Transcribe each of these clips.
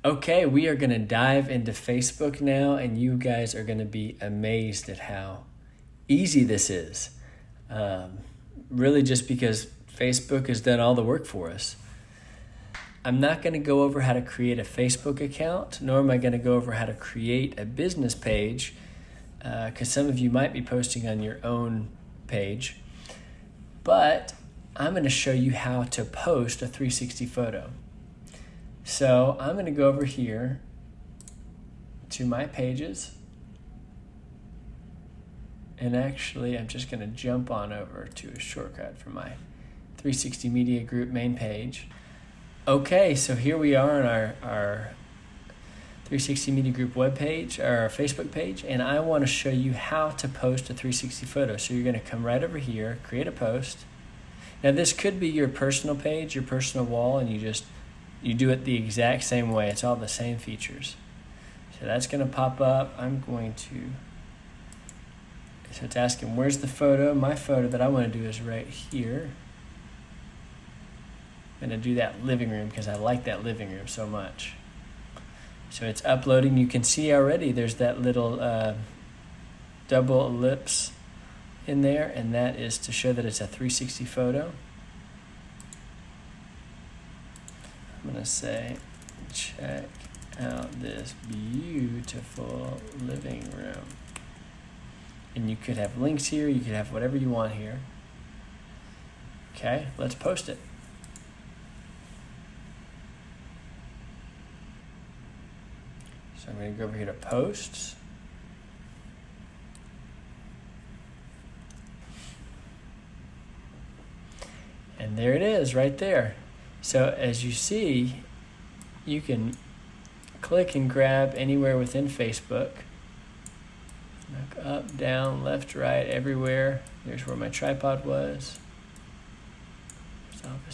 Okay, we are going to dive into Facebook now, and you guys are going to be amazed at how easy this is. Really just because Facebook has done all the work for us. I'm not going to go over how to create a Facebook account, nor am I going to go over how to create a business page, because some of you might be posting on your own page. But I'm going to show you how to post a 360 photo. So I'm going to go over here to my pages. And actually, I'm just going to jump on over to a shortcut for my 360 Media Group main page. Okay, so here we are on our 360 Media Group webpage, or our Facebook page, and I want to show you how to post a 360 photo. So you're going to come right over here, create a post. Now this could be your personal page, your personal wall, and you do it the exact same way. It's all the same features. So that's going to pop up. So it's asking, where's the photo? My photo that I want to do is right here. I'm going to do that living room because I like that living room so much. So it's uploading. You can see already there's that little double ellipse in there, and that is to show that it's a 360 photo. I'm going to say, check out this beautiful living room. And you could have links here, you could have whatever you want here. Okay, let's post it. So I'm going to go over here to posts. And there it is right there. So as you see, you can click and grab anywhere within Facebook. Look up, down, left, right, everywhere. There's where my tripod was.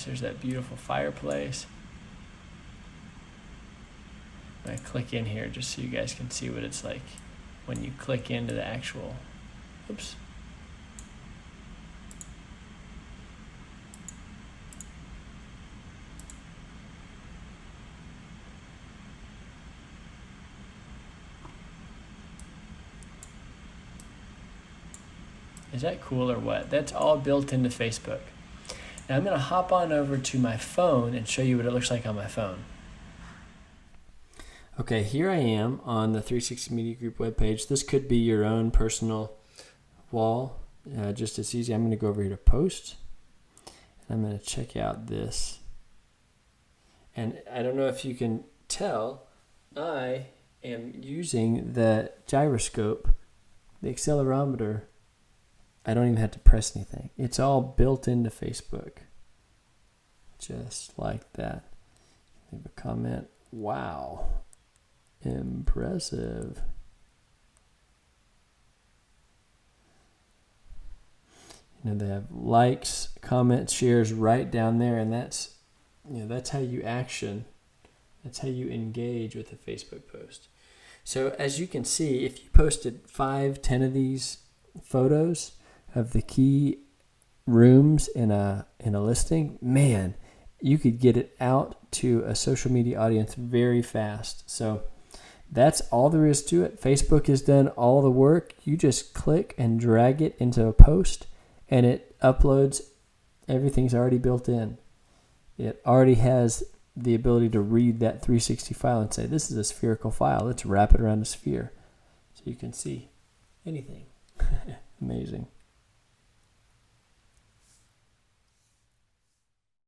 There's that beautiful fireplace. I click in here just so you guys can see what it's like when you click into the actual, oops. Is that cool or what? That's all built into Facebook. Now I'm going to hop on over to my phone and show you what it looks like on my phone. Okay, here I am on the 360 Media Group webpage. This could be your own personal wall, just as easy. I'm going to go over here to post, and I'm going to check out this. And I don't know if you can tell, I am using the gyroscope, the accelerometer. I don't even have to press anything. It's all built into Facebook. Just like that. Leave a comment. Wow. Impressive. You know, they have likes, comments, shares right down there, and that's how you action. That's how you engage with a Facebook post. So as you can see, if you posted 5, 10 of these photos of the key rooms in a listing, man, you could get it out to a social media audience very fast. So that's all there is to it. Facebook has done all the work. You just click and drag it into a post, and it uploads. Everything's already built in. It already has the ability to read that 360 file and say, this is a spherical file. Let's wrap it around a sphere. So you can see anything. Amazing.